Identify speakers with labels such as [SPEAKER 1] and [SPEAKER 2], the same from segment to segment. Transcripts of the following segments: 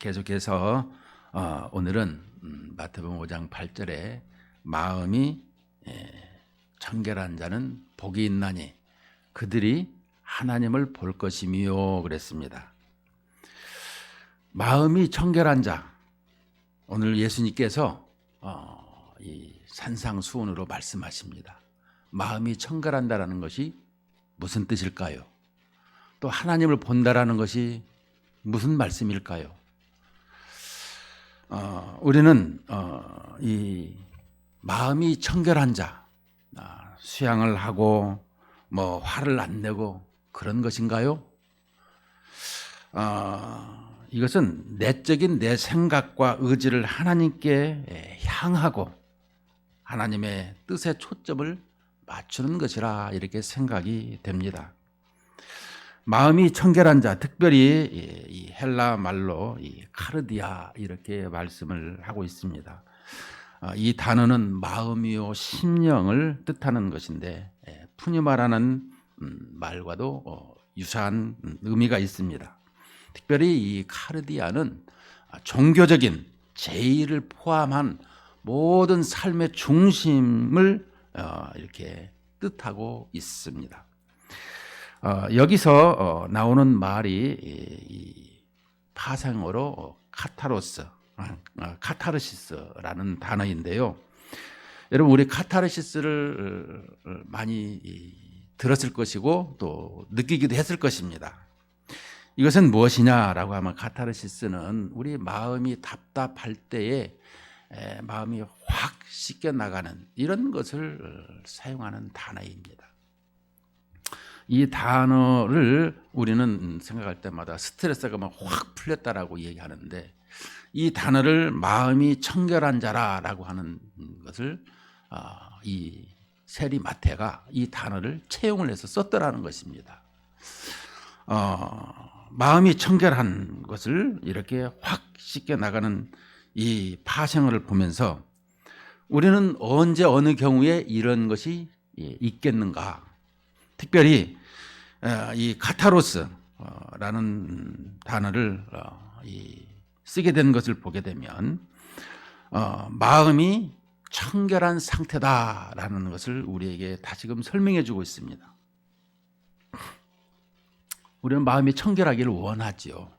[SPEAKER 1] 계속해서 오늘은 마태복음 5장 8절에 마음이 청결한 자는 복이 있나니 그들이 하나님을 볼 것이미요 그랬습니다. 마음이 청결한 자, 오늘 예수님께서 이 산상수훈으로 말씀하십니다. 마음이 청결한다라는 것이 무슨 뜻일까요? 또 하나님을 본다라는 것이 무슨 말씀일까요? 우리는 이 마음이 청결한 자, 수양을 하고 뭐 화를 안 내고 그런 것인가요? 이것은 내적인 내 생각과 의지를 하나님께 향하고 하나님의 뜻에 초점을 맞추는 것이라 이렇게 생각이 됩니다. 마음이 청결한 자, 특별히 이 헬라 말로 이 카르디아 이렇게 말씀을 하고 있습니다. 이 단어는 마음이요 심령을 뜻하는 것인데 푸뉴마라는 말과도 유사한 의미가 있습니다. 특별히 이 카르디아는 종교적인 제의를 포함한 모든 삶의 중심을 이렇게 뜻하고 있습니다. 여기서 나오는 말이 이 파생어로 카타르시스라는 단어인데요. 여러분 우리 카타르시스를 많이 들었을 것이고 또 느끼기도 했을 것입니다. 이것은 무엇이냐라고 하면 카타르시스는 우리 마음이 답답할 때에 마음이 확 씻겨 나가는 이런 것을 사용하는 단어입니다. 이 단어를 우리는 생각할 때마다 스트레스가 막 확 풀렸다라고 얘기하는데 이 단어를 마음이 청결한 자라라고 하는 것을 이 세리 마태가 이 단어를 채용을 해서 썼더라는 것입니다. 마음이 청결한 것을 이렇게 확 씻겨 나가는 이 파생어를 보면서 우리는 언제 어느 경우에 이런 것이 있겠는가? 특별히 이 카타로스라는 단어를 쓰게 된 것을 보게 되면 마음이 청결한 상태다라는 것을 우리에게 다시금 설명해 주고 있습니다. 우리는 마음이 청결하기를 원하지요.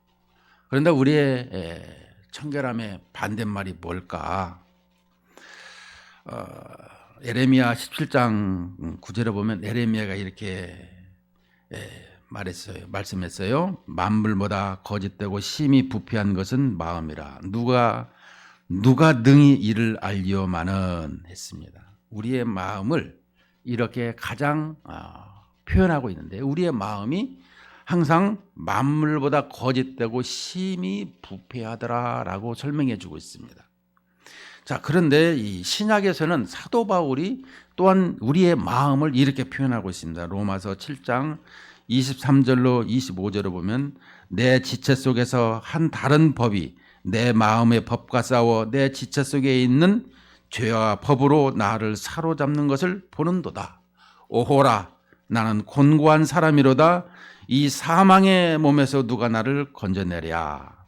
[SPEAKER 1] 그런데 우리의 청결함의 반대말이 뭘까? 에레미야 17장 9절에 보면 에레미야가 이렇게 말씀했어요. 만물보다 거짓되고 심히 부패한 것은 마음이라. 누가 능히 이를 알리오마는 했습니다. 우리의 마음을 이렇게 가장 표현하고 있는데 우리의 마음이 항상 만물보다 거짓되고 심히 부패하더라라고 설명해 주고 있습니다. 자, 그런데 이 신약에서는 사도 바울이 또한 우리의 마음을 이렇게 표현하고 있습니다. 로마서 7장 23절로 25절을 보면 내 지체 속에서 한 다른 법이 내 마음의 법과 싸워 내 지체 속에 있는 죄와 법으로 나를 사로잡는 것을 보는도다. 오호라, 나는 곤고한 사람이로다. 이 사망의 몸에서 누가 나를 건져내랴.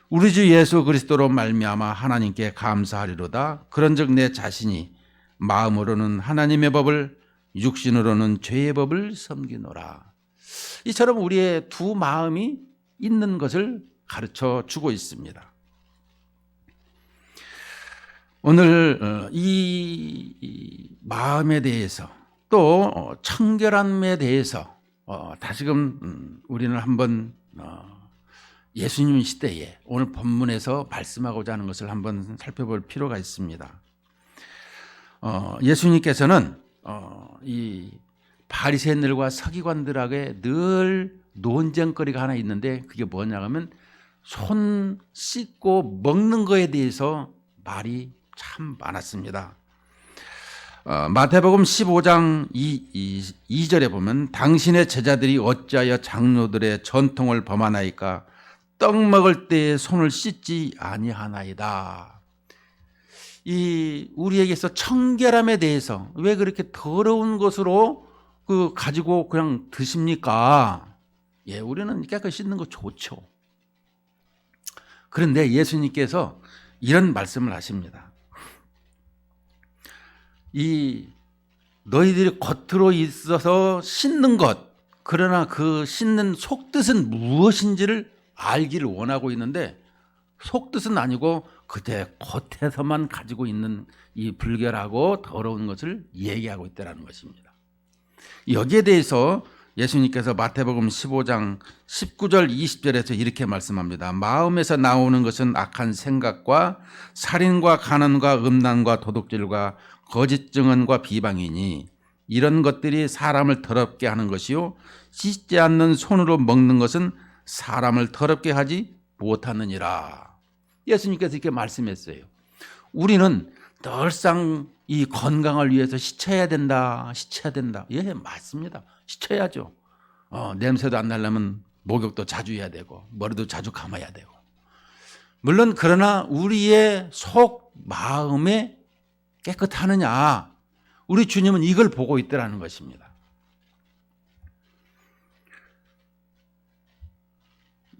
[SPEAKER 1] 우리 주 예수 그리스도로 말미암아 하나님께 감사하리로다. 그런즉 내 자신이 마음으로는 하나님의 법을 육신으로는 죄의 법을 섬기노라. 이처럼 우리의 두 마음이 있는 것을 가르쳐 주고 있습니다. 오늘 이 마음에 대해서 또 청결함에 대해서 다시금 우리는 한번 예수님 시대에 오늘 본문에서 말씀하고자 하는 것을 한번 살펴볼 필요가 있습니다. 예수님께서는 이 바리새인들과 서기관들에게 늘 논쟁거리가 하나 있는데 그게 뭐냐면 손 씻고 먹는 거에 대해서 말이 참 많았습니다. 마태복음 15장 2절에 보면 당신의 제자들이 어찌하여 장로들의 전통을 범하나이까 떡 먹을 때에 손을 씻지 아니하나이다. 이 우리에게서 청결함에 대해서 왜 그렇게 더러운 것으로 가지고 그냥 드십니까? 우리는 깨끗이 씻는 거 좋죠. 그런데 예수님께서 이런 말씀을 하십니다. 이 너희들이 겉으로 있어서 씻는 것, 그러나 그 씻는 속뜻은 무엇인지를 알기를 원하고 있는데, 속뜻은 아니고 그대 겉에서만 가지고 있는 이 불결하고 더러운 것을 얘기하고 있다는 것입니다. 여기에 대해서 예수님께서 마태복음 15장 19절 20절에서 이렇게 말씀합니다. 마음에서 나오는 것은 악한 생각과 살인과 간음과 음란과 도둑질과 거짓 증언과 비방이니 이런 것들이 사람을 더럽게 하는 것이요 씻지 않는 손으로 먹는 것은 사람을 더럽게 하지 못하느니라. 예수님께서 이렇게 말씀했어요. 우리는 늘상 이 건강을 위해서 씻어야 된다. 예, 맞습니다. 씻어야죠. 냄새도 안 나려면 목욕도 자주 해야 되고 머리도 자주 감아야 되고. 물론 그러나 우리의 속 마음에 깨끗하느냐, 우리 주님은 이걸 보고 있더라는 것입니다.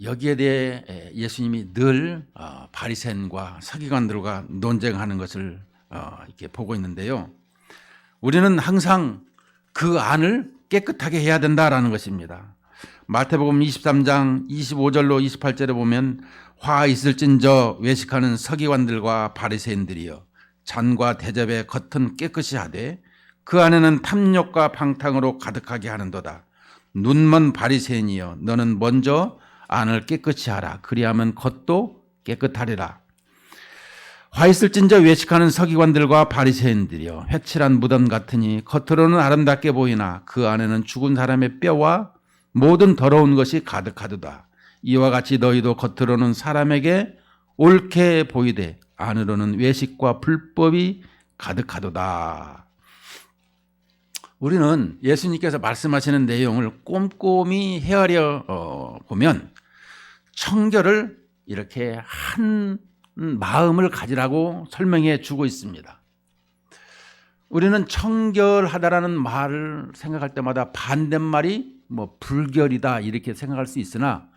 [SPEAKER 1] 여기에 대해 예수님이 늘 바리새인과 서기관들과 논쟁하는 것을 이렇게 보고 있는데요. 우리는 항상 그 안을 깨끗하게 해야 된다라는 것입니다. 마태복음 23장 25절로 28절에 보면 화 있을진저 외식하는 서기관들과 바리새인들이여 잔과 대접의 겉은 깨끗이 하되 그 안에는 탐욕과 방탕으로 가득하게 하는도다. 눈먼 바리새인이여 너는 먼저 안을 깨끗이 하라. 그리하면 겉도 깨끗하리라. 화 있을진저 외식하는 서기관들과 바리새인들이여 회칠한 무덤 같으니 겉으로는 아름답게 보이나 그 안에는 죽은 사람의 뼈와 모든 더러운 것이 가득하도다. 이와 같이 너희도 겉으로는 사람에게 옳게 보이되 안으로는 외식과 불법이 가득하도다. 우리는 예수님께서 말씀하시는 내용을 꼼꼼히 헤아려 보면 청결을 이렇게 한 마음을 가지라고 설명해 주고 있습니다. 우리는 청결하다라는 말을 생각할 때마다 반대말이 불결이다 이렇게 생각할 수 있으나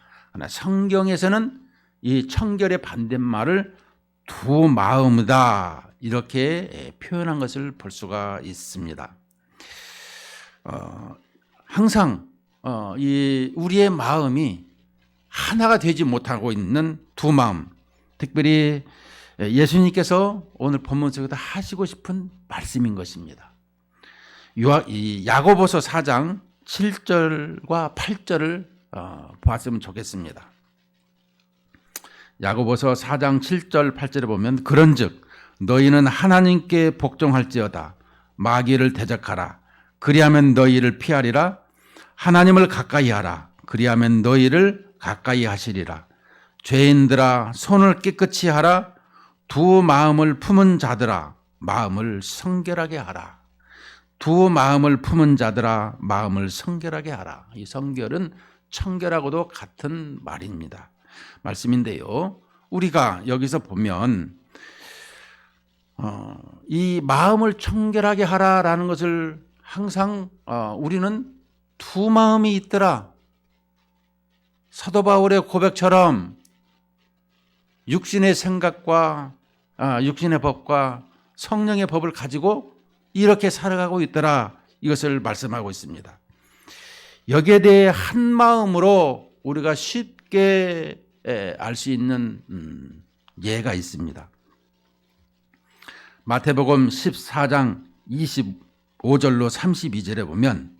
[SPEAKER 1] 성경에서는 이 청결의 반대말을 두 마음이다 이렇게 표현한 것을 볼 수가 있습니다. 항상 이 우리의 마음이 하나가 되지 못하고 있는 두 마음, 특별히 예수님께서 오늘 본문 속에서 하시고 싶은 말씀인 것입니다. 야고보서 4장 7절과 8절을 보았으면 좋겠습니다. 야고보서 4장 7절 8절에 보면 그런즉 너희는 하나님께 복종할지어다. 마귀를 대적하라. 그리하면 너희를 피하리라. 하나님을 가까이 하라. 그리하면 너희를 가까이 하시리라. 죄인들아 손을 깨끗이 하라. 두 마음을 품은 자들아 마음을 성결하게 하라. 두 마음을 품은 자들아 마음을 성결하게 하라. 이 성결은 청결하고도 같은 말씀인데요. 우리가 여기서 보면 이 마음을 청결하게 하라라는 것을 항상 우리는 두 마음이 있더라. 사도 바울의 고백처럼 육신의 생각과 육신의 법과 성령의 법을 가지고 이렇게 살아가고 있더라. 이것을 말씀하고 있습니다. 여기에 대해 한 마음으로 우리가 쉽게 알 수 있는 예가 있습니다. 마태복음 14장 25절로 32절에 보면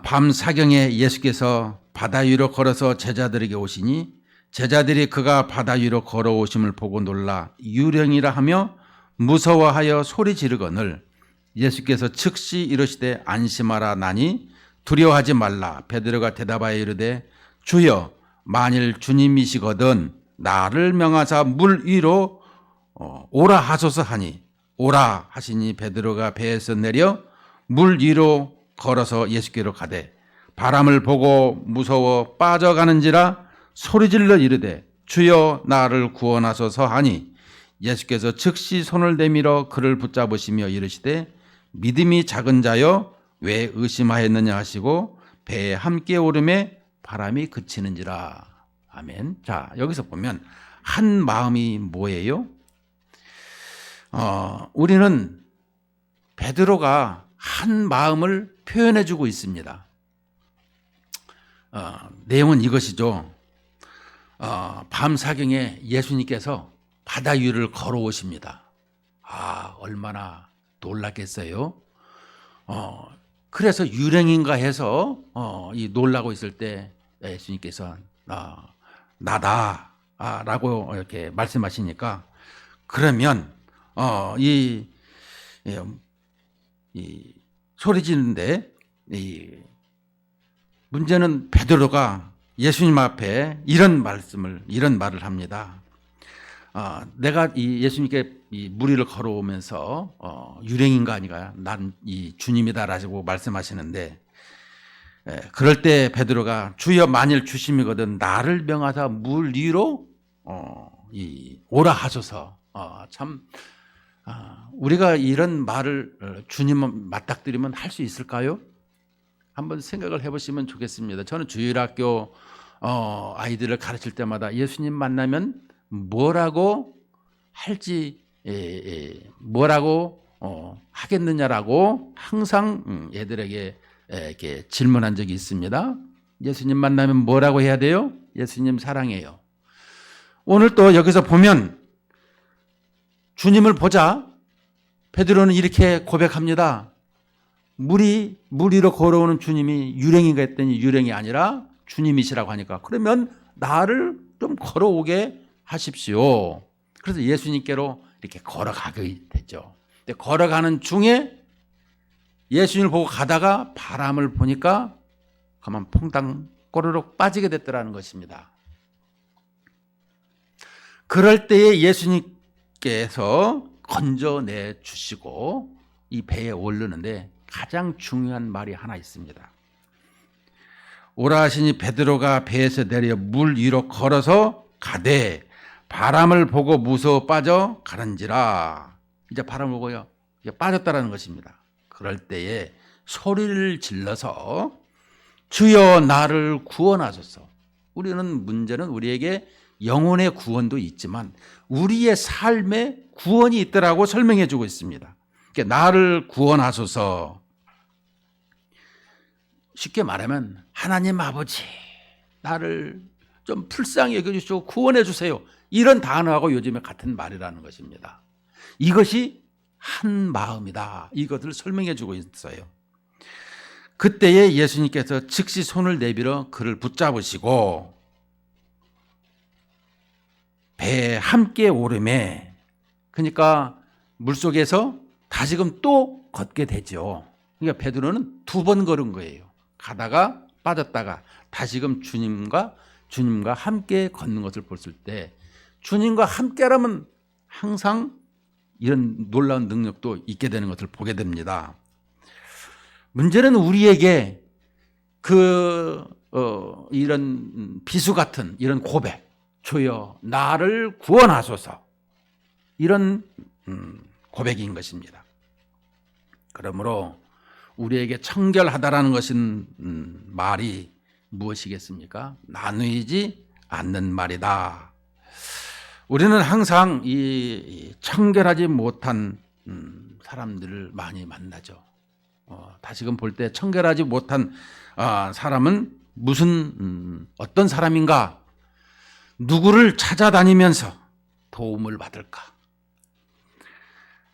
[SPEAKER 1] 밤 사경에 예수께서 바다 위로 걸어서 제자들에게 오시니 제자들이 그가 바다 위로 걸어오심을 보고 놀라 유령이라 하며 무서워하여 소리 지르거늘 예수께서 즉시 이르시되 안심하라 나니 두려워하지 말라. 베드로가 대답하여 이르되 주여 만일 주님이시거든 나를 명하사 물 위로 오라 하소서 하니 오라 하시니 베드로가 배에서 내려 물 위로 걸어서 예수께로 가되 바람을 보고 무서워 빠져가는지라 소리질러 이르되 주여 나를 구원하소서 하니 예수께서 즉시 손을 내밀어 그를 붙잡으시며 이르시되 믿음이 작은 자여 왜 의심하였느냐 하시고 배에 함께 오름에 바람이 그치는지라. 아멘. 자, 여기서 보면 한 마음이 뭐예요? 우리는 베드로가 한 마음을 표현해 주고 있습니다. 내용은 이것이죠. 밤사경에 예수님께서 바다 위를 걸어오십니다. 얼마나 놀랐겠어요. 그래서 유령인가 해서 이 놀라고 있을 때 예수님께서 나다 라고 이렇게 말씀하시니까, 그러면 이 소리 지르는데, 문제는 베드로가 예수님 앞에 이런 말을 합니다. 내가 이 예수님께 이 무리를 걸어오면서 유령인가 아니가 난 이 주님이다라고 말씀하시는데, 그럴 때 베드로가 주여 만일 주심이거든 나를 명하사 물 위로 오라 하소서. 참 우리가 이런 말을 주님 맞닥뜨리면 할 수 있을까요? 한번 생각을 해보시면 좋겠습니다. 저는 주일학교 아이들을 가르칠 때마다 예수님 만나면 뭐라고 할지 뭐라고 하겠느냐라고 항상 애들에게 이렇게 질문한 적이 있습니다. 예수님 만나면 뭐라고 해야 돼요? 예수님 사랑해요. 오늘 또 여기서 보면 주님을 보자 베드로는 이렇게 고백합니다. 물 위로 걸어오는 주님이 유령인가 했더니 유령이 아니라 주님이시라고 하니까, 그러면 나를 좀 걸어오게 하십시오. 그래서 예수님께로 이렇게 걸어가게 됐죠. 근데 걸어가는 중에 예수님을 보고 가다가 바람을 보니까 가만 퐁당 꼬르륵 빠지게 됐더라는 것입니다. 그럴 때에 예수님께서 건져내 주시고 이 배에 오르는데 가장 중요한 말이 하나 있습니다. 오라 하시니 베드로가 배에서 내려 물 위로 걸어서 가되 바람을 보고 무서워 빠져 가는지라. 이제 바람을 보고요, 이제 빠졌다라는 것입니다. 그럴 때에 소리를 질러서 주여 나를 구원하소서. 문제는 우리에게 영혼의 구원도 있지만 우리의 삶의 구원이 있더라고 설명해 주고 있습니다. 그러니까 나를 구원하소서. 쉽게 말하면 하나님 아버지 나를 좀 불쌍히 여겨주시고 구원해 주세요. 이런 단어하고 요즘에 같은 말이라는 것입니다. 이것이 한 마음이다. 이것을 설명해 주고 있어요. 그때에 예수님께서 즉시 손을 내밀어 그를 붙잡으시고 배에 함께 오르매, 그러니까 물속에서 다시금 또 걷게 되죠. 그러니까 베드로는 2번 걸은 거예요. 가다가 빠졌다가 다시금 주님과 함께 걷는 것을 봤을 때, 주님과 함께라면 항상 이런 놀라운 능력도 있게 되는 것을 보게 됩니다. 문제는 우리에게 이런 비수 같은 이런 고백, 주여 나를 구원하소서, 이런 고백인 것입니다. 그러므로 우리에게 청결하다라는 것은 말이 무엇이겠습니까? 나누이지 않는 말이다. 우리는 항상 이 청결하지 못한 사람들을 많이 만나죠. 다시금 볼 때 청결하지 못한 사람은 어떤 사람인가? 누구를 찾아다니면서 도움을 받을까?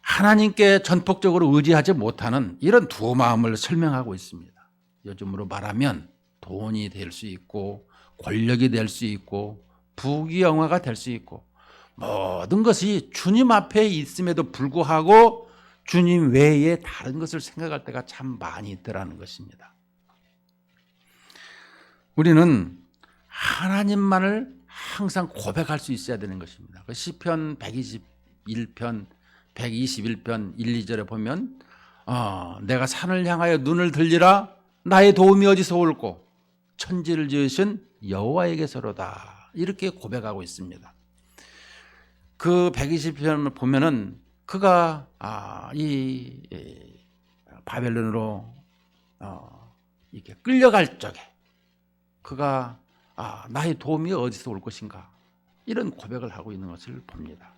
[SPEAKER 1] 하나님께 전폭적으로 의지하지 못하는 이런 두 마음을 설명하고 있습니다. 요즘으로 말하면 돈이 될 수 있고 권력이 될 수 있고 부귀영화가 될 수 있고 모든 것이 주님 앞에 있음에도 불구하고 주님 외에 다른 것을 생각할 때가 참 많이 있더라는 것입니다. 우리는 하나님만을 항상 고백할 수 있어야 되는 것입니다. 시편 121편 121편 1, 2절에 보면 내가 산을 향하여 눈을 들리라 나의 도움이 어디서 올꼬 천지를 지으신 여호와에게서로다, 이렇게 고백하고 있습니다. 그 120편을 보면은 그가 이 바벨론으로 이렇게 끌려갈 적에 그가 나의 도움이 어디서 올 것인가, 이런 고백을 하고 있는 것을 봅니다.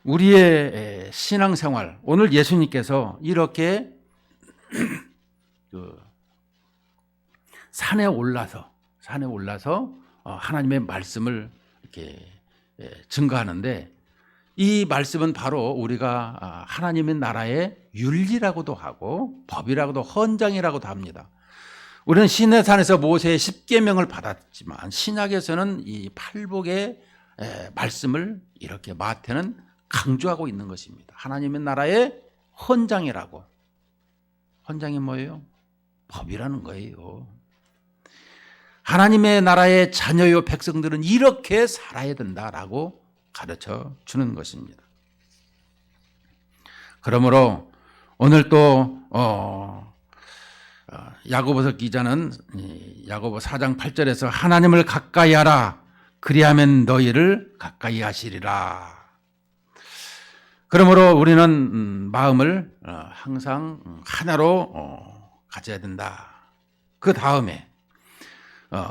[SPEAKER 1] 우리의 신앙생활, 오늘 예수님께서 이렇게 산에 올라서 하나님의 말씀을 이렇게 증거하는데, 이 말씀은 바로 우리가 하나님의 나라의 윤리라고도 하고 법이라고도, 헌장이라고도 합니다. 우리는 시내산에서 모세의 10계명을 받았지만 신약에서는 이 팔복의 말씀을 이렇게 마태는 강조하고 있는 것입니다. 하나님의 나라의 헌장이라고. 헌장이 뭐예요? 법이라는 거예요. 하나님의 나라의 자녀요 백성들은 이렇게 살아야 된다라고 가르쳐 주는 것입니다. 그러므로 오늘 또 야고보서 기자는 야고보 4장 8절에서 하나님을 가까이 하라, 그리하면 너희를 가까이 하시리라. 그러므로 우리는 마음을 항상 하나로 가져야 된다. 그 다음에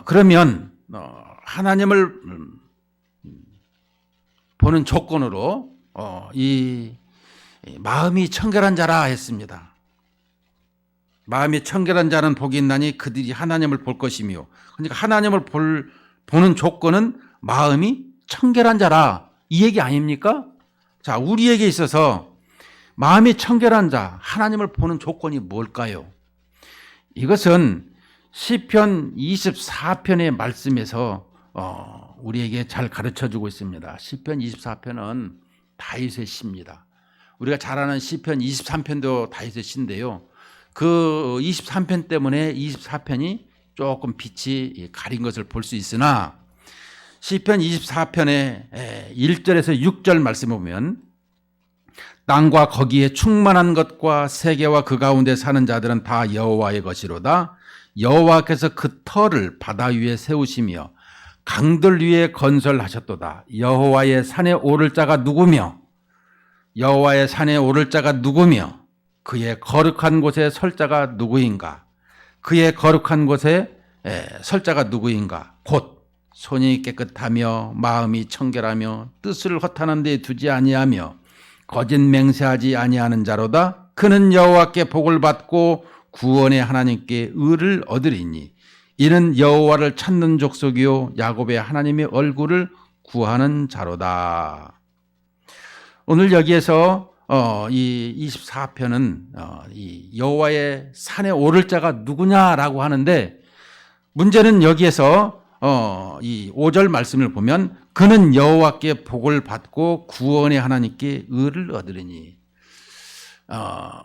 [SPEAKER 1] 그러면 하나님을 보는 조건으로 이 마음이 청결한 자라 했습니다. 마음이 청결한 자는 복이 있나니 그들이 하나님을 볼 것이며, 그러니까 하나님을 보는 조건은 마음이 청결한 자라, 이 얘기 아닙니까? 자, 우리에게 있어서 마음이 청결한 자, 하나님을 보는 조건이 뭘까요? 이것은 시편 24편의 말씀에서 우리에게 잘 가르쳐주고 있습니다. 시편 24편은 다윗의 시입니다. 우리가 잘 아는 시편 23편도 다윗의 시인데요. 그 23편 때문에 24편이 조금 빛이 가린 것을 볼 수 있으나, 시편 24편의 1절에서 6절 말씀을 보면, 땅과 거기에 충만한 것과 세계와 그 가운데 사는 자들은 다 여호와의 것이로다. 여호와께서 그 터를 바다 위에 세우시며 강들 위에 건설하셨도다. 여호와의 산에 오를 자가 누구며, 여호와의 산에 오를 자가 누구며, 그의 거룩한 곳에 설 자가 누구인가? 그의 거룩한 곳에 설 자가 누구인가? 곧 손이 깨끗하며 마음이 청결하며 뜻을 허탄한 데 두지 아니하며 거짓 맹세하지 아니하는 자로다. 그는 여호와께 복을 받고 구원의 하나님께 의를 얻으리니 이는 여호와를 찾는 족속이요 야곱의 하나님의 얼굴을 구하는 자로다. 오늘 여기에서 이 24편은 이 여호와의 산에 오를 자가 누구냐라고 하는데, 문제는 여기에서 이 5절 말씀을 보면 그는 여호와께 복을 받고 구원의 하나님께 의를 얻으리니,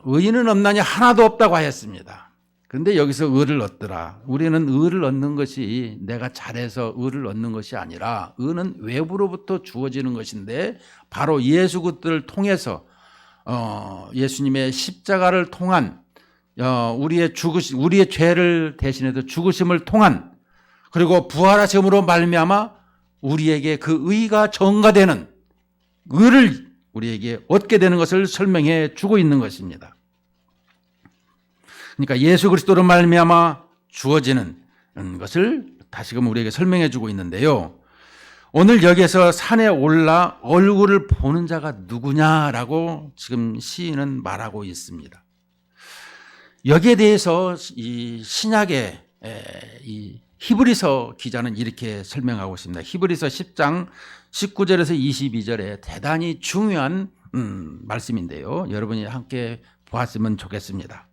[SPEAKER 1] 의인은 없나니 하나도 없다고 하였습니다. 그런데 여기서 의를 얻더라. 우리는 의를 얻는 것이 내가 잘해서 의를 얻는 것이 아니라, 의는 외부로부터 주어지는 것인데 바로 예수 그리스도를 통해서 예수님의 십자가를 통한 우리의 죄를 대신해서 죽으심을 통한, 그리고 부활하심으로 말미암아 우리에게 그 의가 전가되는 의를 우리에게 얻게 되는 것을 설명해 주고 있는 것입니다. 그러니까 예수 그리스도로 말미암아 주어지는 것을 다시금 우리에게 설명해 주고 있는데요. 오늘 여기에서 산에 올라 얼굴을 보는 자가 누구냐라고 지금 시인은 말하고 있습니다. 여기에 대해서 이 신약의 이 히브리서 기자는 이렇게 설명하고 있습니다. 히브리서 10장 19절에서 22절에 대단히 중요한 말씀인데요. 여러분이 함께 보았으면 좋겠습니다.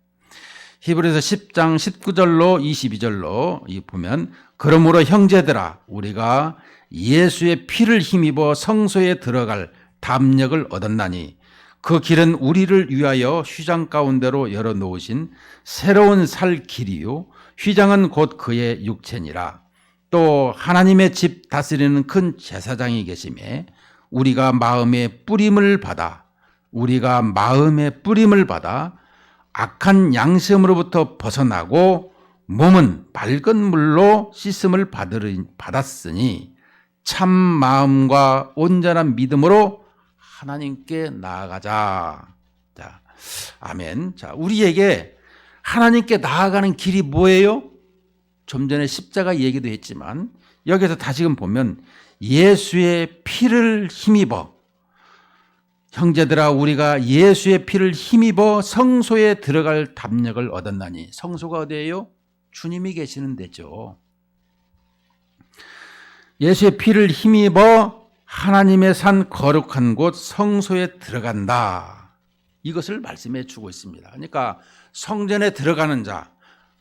[SPEAKER 1] 히브리서 10장 19절로 22절로 보면, 그러므로 형제들아 우리가 예수의 피를 힘입어 성소에 들어갈 담력을 얻었나니 그 길은 우리를 위하여 휘장 가운데로 열어놓으신 새로운 살 길이요 휘장은 곧 그의 육체니라. 또 하나님의 집 다스리는 큰 제사장이 계심에 우리가 마음의 뿌림을 받아 악한 양심으로부터 벗어나고 몸은 맑은 물로 씻음을 받았으니 참 마음과 온전한 믿음으로 하나님께 나아가자. 자, 아멘. 자, 우리에게 하나님께 나아가는 길이 뭐예요? 좀 전에 십자가 얘기도 했지만 여기서 다시금 보면 예수의 피를 힘입어, 형제들아 우리가 예수의 피를 힘입어 성소에 들어갈 담력을 얻었나니. 성소가 어디예요? 주님이 계시는 데죠. 예수의 피를 힘입어 하나님의 산 거룩한 곳 성소에 들어간다. 이것을 말씀해 주고 있습니다. 그러니까 성전에 들어가는 자,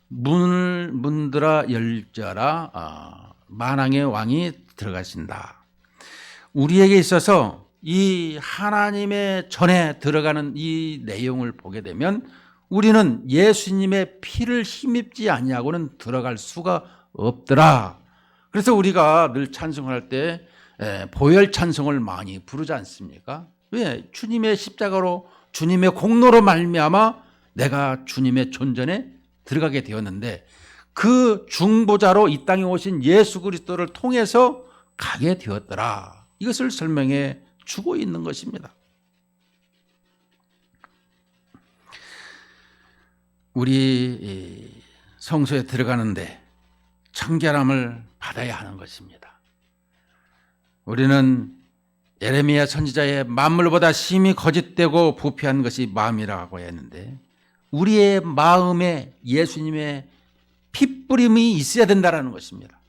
[SPEAKER 1] 문들아 열자라, 만왕의 왕이 들어가신다. 우리에게 있어서 이 하나님의 전에 들어가는 이 내용을 보게 되면 우리는 예수님의 피를 힘입지 아니하고는 들어갈 수가 없더라. 그래서 우리가 늘 찬송할 때 보혈 찬송을 많이 부르지 않습니까? 왜? 주님의 십자가로, 주님의 공로로 말미암아 내가 주님의 존전에 들어가게 되었는데, 그 중보자로 이 땅에 오신 예수 그리스도를 통해서 가게 되었더라. 이것을 설명해 주고 있는 것입니다. 우리 성소에 들어가는데 청결함을 받아야 하는 것입니다. 우리는 예레미야 선지자의 만물보다 심히 거짓되고 부패한 것이 마음이라고 했는데, 우리의 마음에 예수님의 핏뿌림이 있어야 된다는 것입니다.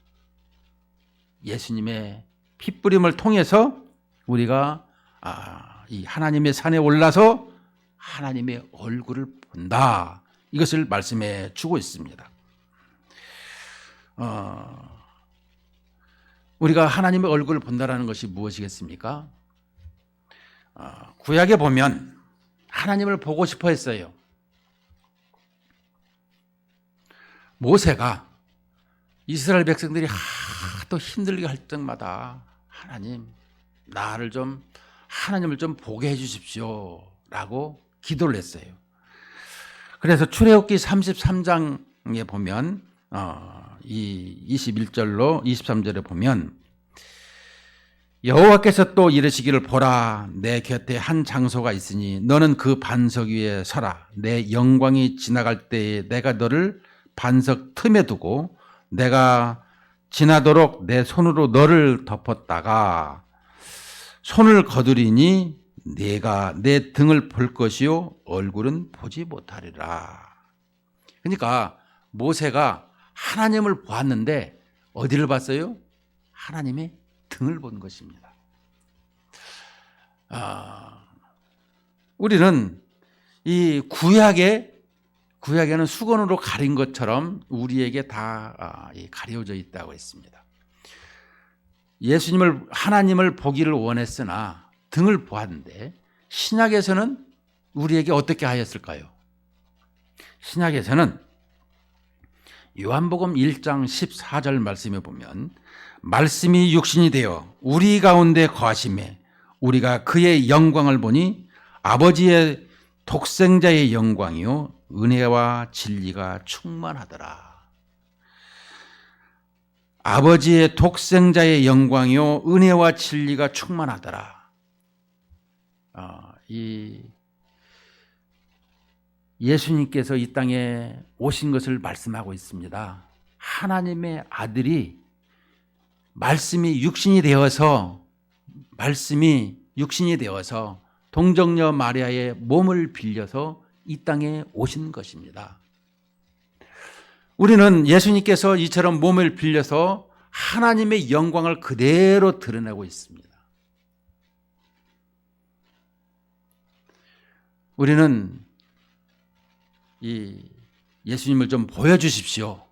[SPEAKER 1] 예수님의 핏뿌림을 통해서 우리가 이 하나님의 산에 올라서 하나님의 얼굴을 본다. 이것을 말씀해 주고 있습니다. 우리가 하나님의 얼굴을 본다는 것이 무엇이겠습니까? 구약에 보면 하나님을 보고 싶어 했어요. 모세가 이스라엘 백성들이 하도 힘들게 할 때마다 하나님, 하나님을 좀 보게 해 주십시오 라고 기도를 했어요. 그래서 출애굽기 33장에 보면 이 21절로 23절에 보면 여호와께서 또 이르시기를, 보라, 내 곁에 한 장소가 있으니 너는 그 반석 위에 서라. 내 영광이 지나갈 때에 내가 너를 반석 틈에 두고 내가 지나도록 내 손으로 너를 덮었다가 손을 거두리니 네가 내 등을 볼 것이요 얼굴은 보지 못하리라. 그러니까 모세가 하나님을 보았는데 어디를 봤어요? 하나님의 등을 본 것입니다. 우리는 이 구약에는 수건으로 가린 것처럼 우리에게 다 가려져 있다고 했습니다. 하나님을 보기를 원했으나 등을 보았는데, 신약에서는 우리에게 어떻게 하였을까요? 신약에서는 요한복음 1장 14절 말씀에 보면, 말씀이 육신이 되어 우리 가운데 거하심에 우리가 그의 영광을 보니 아버지의 독생자의 영광이요 은혜와 진리가 충만하더라. 아버지의 독생자의 영광이요 은혜와 진리가 충만하더라. 이 예수님께서 이 땅에 오신 것을 말씀하고 있습니다. 하나님의 아들이 말씀이 육신이 되어서 동정녀 마리아의 몸을 빌려서 이 땅에 오신 것입니다. 우리는 예수님께서 이처럼 몸을 빌려서 하나님의 영광을 그대로 드러내고 있습니다. 우리는 이 예수님을 좀 보여주십시오.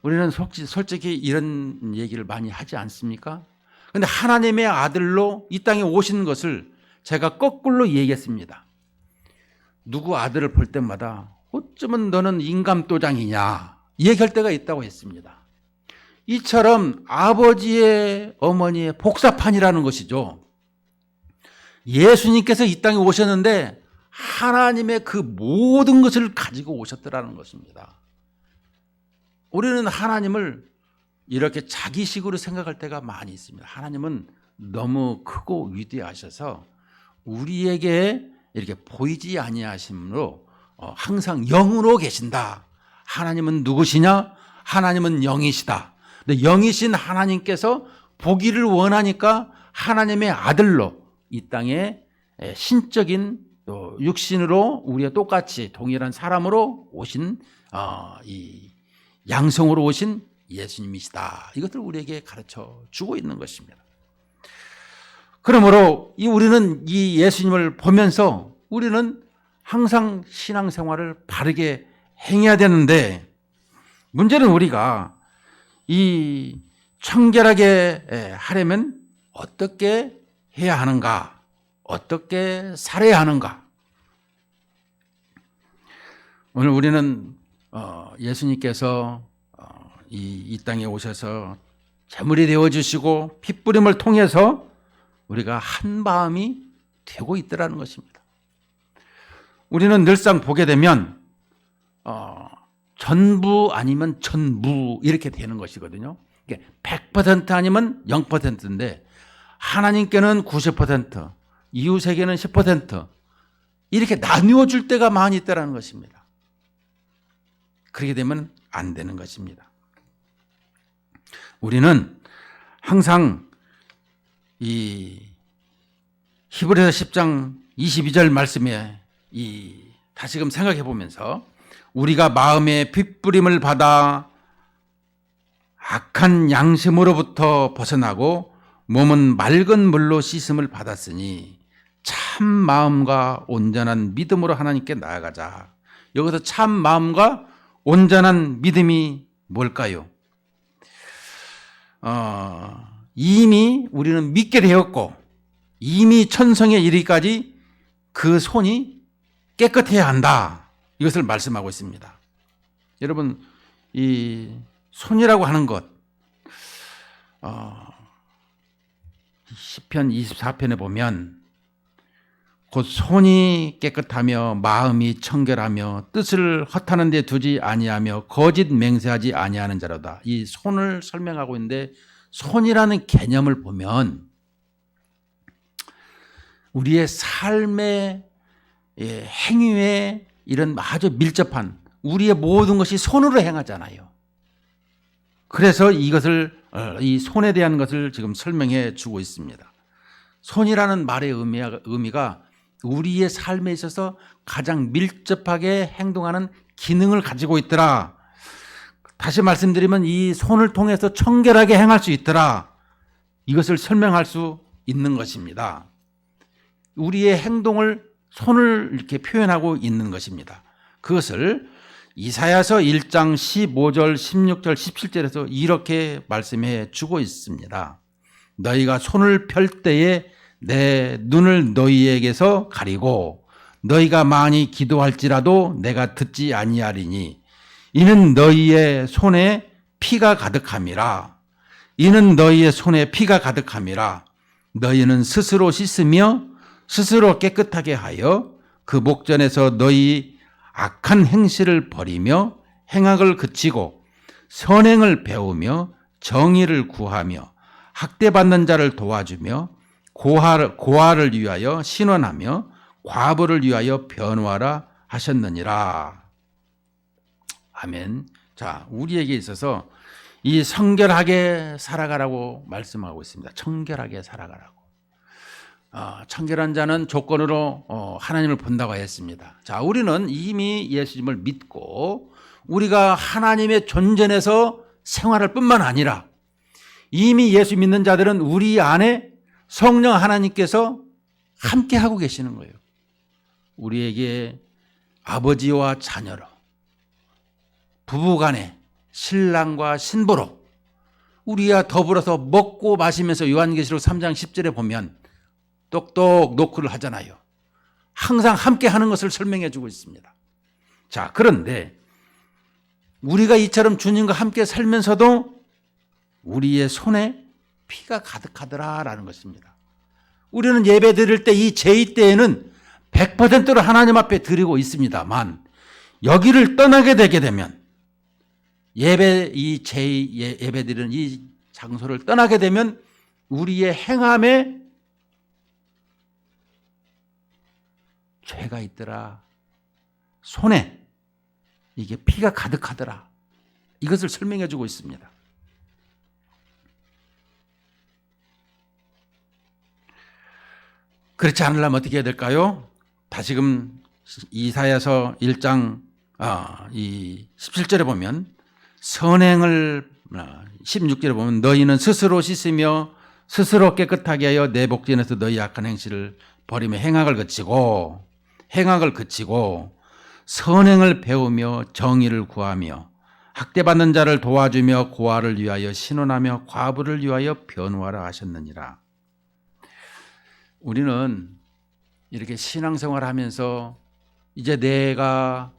[SPEAKER 1] 우리는 솔직히 이런 얘기를 많이 하지 않습니까? 그런데 하나님의 아들로 이 땅에 오신 것을 제가 거꾸로 얘기했습니다. 누구 아들을 볼 때마다 어쩌면 너는 인감도장이냐 얘기할 때가 있다고 했습니다. 이처럼 아버지의 어머니의 복사판이라는 것이죠. 예수님께서 이 땅에 오셨는데 하나님의 그 모든 것을 가지고 오셨더라는 것입니다. 우리는 하나님을 이렇게 자기식으로 생각할 때가 많이 있습니다. 하나님은 너무 크고 위대하셔서 우리에게 이렇게 보이지 아니하심으로 항상 영으로 계신다. 하나님은 누구시냐? 하나님은 영이시다. 근데 영이신 하나님께서 보기를 원하니까 하나님의 아들로 이 땅에 신적인 또 육신으로 우리와 똑같이 동일한 사람으로 오신 이 양성으로 오신 예수님이시다. 이것을 우리에게 가르쳐 주고 있는 것입니다. 그러므로 우리는 이 예수님을 보면서 우리는 항상 신앙생활을 바르게 행해야 되는데, 문제는 우리가 이 청결하게 하려면 어떻게 해야 하는가, 어떻게 살아야 하는가. 오늘 우리는 예수님께서 이 땅에 오셔서 제물이 되어주시고 핏부림을 통해서 우리가 한 마음이 되고 있더라는 것입니다. 우리는 늘상 보게 되면 전부 아니면 전무 이렇게 되는 것이거든요. 100% 아니면 0%인데 하나님께는 90%, 이웃에게는 10% 이렇게 나누어 줄 때가 많이 있다는 것입니다. 그렇게 되면 안 되는 것입니다. 우리는 항상 이 히브리서 10장 22절 말씀에 다시금 생각해 보면서 우리가 마음의 핏부림을 받아 악한 양심으로부터 벗어나고 몸은 맑은 물로 씻음을 받았으니 참 마음과 온전한 믿음으로 하나님께 나아가자. 여기서 참 마음과 온전한 믿음이 뭘까요? 이미 우리는 믿게 되었고 이미 천성에 이르기까지 그 손이 깨끗해야 한다. 이것을 말씀하고 있습니다. 여러분, 이 손이라고 하는 것, 시편 24편에 보면 곧 손이 깨끗하며 마음이 청결하며 뜻을 허탄한 데 두지 아니하며 거짓 맹세하지 아니하는 자로다. 이 손을 설명하고 있는데, 손이라는 개념을 보면 우리의 삶의 행위에 이런 아주 밀접한 우리의 모든 것이 손으로 행하잖아요. 그래서 이것을 이 손에 대한 것을 지금 설명해 주고 있습니다. 손이라는 말의 의미가 우리의 삶에 있어서 가장 밀접하게 행동하는 기능을 가지고 있더라. 다시 말씀드리면 이 손을 통해서 청결하게 행할 수 있더라. 이것을 설명할 수 있는 것입니다. 우리의 행동을 손을 이렇게 표현하고 있는 것입니다. 그것을 이사야서 1장 15절, 16절, 17절에서 이렇게 말씀해 주고 있습니다. 너희가 손을 펼 때에 내 눈을 너희에게서 가리고 너희가 많이 기도할지라도 내가 듣지 아니하리니 이는 너희의 손에 피가 가득함이라. 이는 너희의 손에 피가 가득함이라. 너희는 스스로 씻으며 스스로 깨끗하게 하여 그 목전에서 너희 악한 행실을 버리며 행악을 그치고 선행을 배우며 정의를 구하며 학대받는 자를 도와주며 고아를 위하여 신원하며 과부를 위하여 변호하라 하셨느니라. 아멘. 자, 우리에게 있어서 이 청결하게 살아가라고 말씀하고 있습니다. 청결하게 살아가라고. 청결한 자는 조건으로 하나님을 본다고 했습니다. 자, 우리는 이미 예수님을 믿고 우리가 하나님의 존전에서 생활할 뿐만 아니라 이미 예수 믿는 자들은 우리 안에 성령 하나님께서 함께 하고 계시는 거예요. 우리에게 아버지와 자녀로, 부부간에 신랑과 신부로 우리와 더불어서 먹고 마시면서 요한계시록 3장 10절에 보면 똑똑 노크를 하잖아요. 항상 함께 하는 것을 설명해 주고 있습니다. 자, 그런데 우리가 이처럼 주님과 함께 살면서도 우리의 손에 피가 가득하더라라는 것입니다. 우리는 예배 드릴 때 이 제의 때에는 100%를 하나님 앞에 드리고 있습니다만 여기를 떠나게 되게 되면 예배 드리는 이 장소를 떠나게 되면 우리의 행함에 죄가 있더라. 손에 이게 피가 가득하더라. 이것을 설명해 주고 있습니다. 그렇지 않으려면 어떻게 해야 될까요? 다시금 이사야서 1장 이 17절에 보면 선행을 16절에 보면 너희는 스스로 씻으며 스스로 깨끗하게 하여 내 복전에서 너희 악한 행실을 버리며 행악을 그치고 선행을 배우며 정의를 구하며 학대받는 자를 도와주며 고아를 위하여 신원하며 과부를 위하여 변호하라 하셨느니라. 우리는 이렇게 신앙생활 하면서 이제 내가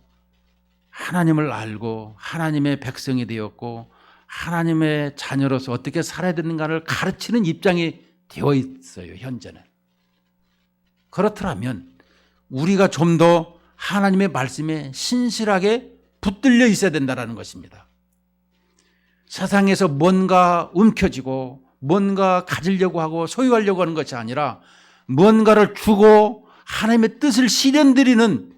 [SPEAKER 1] 하나님을 알고 하나님의 백성이 되었고 하나님의 자녀로서 어떻게 살아야 되는가를 가르치는 입장이 되어 있어요, 현재는. 그렇더라면 우리가 좀 더 하나님의 말씀에 신실하게 붙들려 있어야 된다는 것입니다. 세상에서 뭔가 움켜쥐고 뭔가 가지려고 하고 소유하려고 하는 것이 아니라 뭔가를 주고 하나님의 뜻을 실현드리는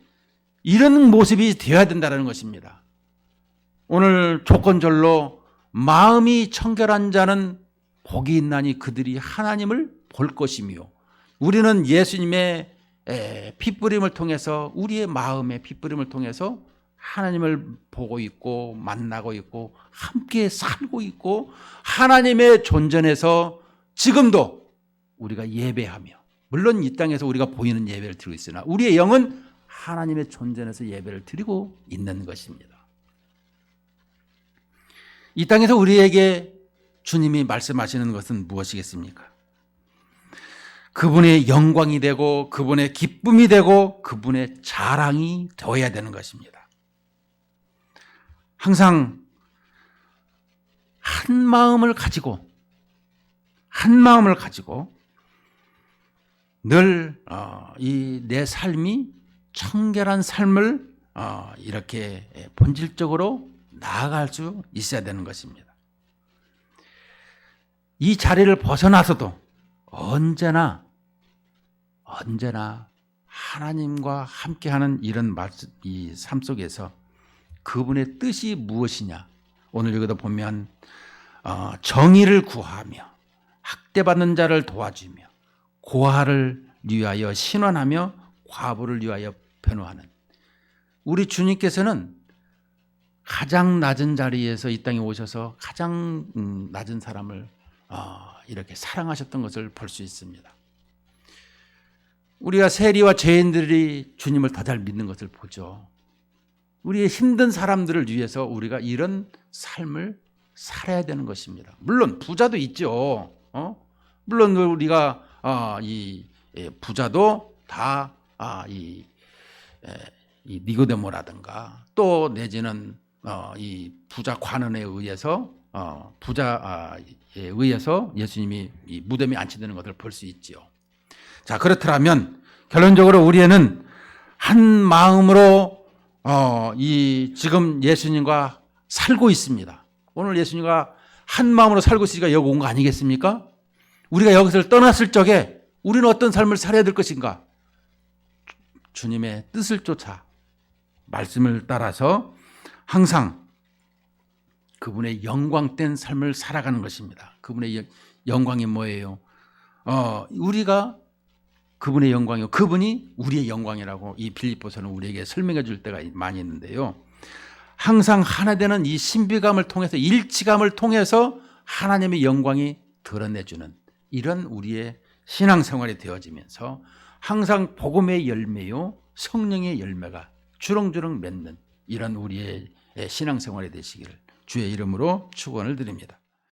[SPEAKER 1] 이런 모습이 되어야 된다는 것입니다. 오늘 조건절로 마음이 청결한 자는 복이 있나니 그들이 하나님을 볼 것이며, 우리는 예수님의 피뿌림을 통해서, 우리의 마음의 피뿌림을 통해서 하나님을 보고 있고 만나고 있고 함께 살고 있고 하나님의 존전에서 지금도 우리가 예배하며, 물론 이 땅에서 우리가 보이는 예배를 드리고 있으나 우리의 영은 하나님의 존전에서 예배를 드리고 있는 것입니다. 이 땅에서 우리에게 주님이 말씀하시는 것은 무엇이겠습니까? 그분의 영광이 되고 그분의 기쁨이 되고 그분의 자랑이 되어야 되는 것입니다. 항상 한 마음을 가지고 늘 이 내 삶이 청결한 삶을 이렇게 본질적으로 나아갈 수 있어야 되는 것입니다. 이 자리를 벗어나서도 언제나 하나님과 함께하는 이런 이 삶 속에서 그분의 뜻이 무엇이냐, 오늘 여기다 보면 정의를 구하며 학대받는 자를 도와주며 고아를 위하여 신원하며 과부를 위하여 변호하는, 우리 주님께서는 가장 낮은 자리에서 이 땅에 오셔서 가장 낮은 사람을 이렇게 사랑하셨던 것을 볼 수 있습니다. 우리가 세리와 죄인들이 주님을 더 잘 믿는 것을 보죠. 우리의 힘든 사람들을 위해서 우리가 이런 삶을 살아야 되는 것입니다. 물론 부자도 있죠. 물론 우리가 이 부자도 다 이 니고데모라든가 또 내지는 이 부자 관원에 의해서 예수님이 이 무덤에 안치되는 것을 볼 수 있지요. 자, 그렇더라면 결론적으로 우리는 한 마음으로 이 지금 예수님과 살고 있습니다. 오늘 예수님과 한 마음으로 살고 있으니까 여기 온 거 아니겠습니까? 우리가 여기서 떠났을 적에 우리는 어떤 삶을 살아야 될 것인가? 주님의 뜻을 쫓아 말씀을 따라서 항상 그분의 영광된 삶을 살아가는 것입니다. 그분의 영광이 뭐예요? 우리가 그분의 영광이요, 그분이 우리의 영광이라고 이 빌립보서는 우리에게 설명해 줄 때가 많이 있는데요. 항상 하나 되는 이 신비감을 통해서, 일치감을 통해서 하나님의 영광이 드러내주는 이런 우리의 신앙생활이 되어지면서 항상 복음의 열매요 성령의 열매가 주렁주렁 맺는 이런 우리의 신앙생활이 되시기를 주의 이름으로 축원을 드립니다.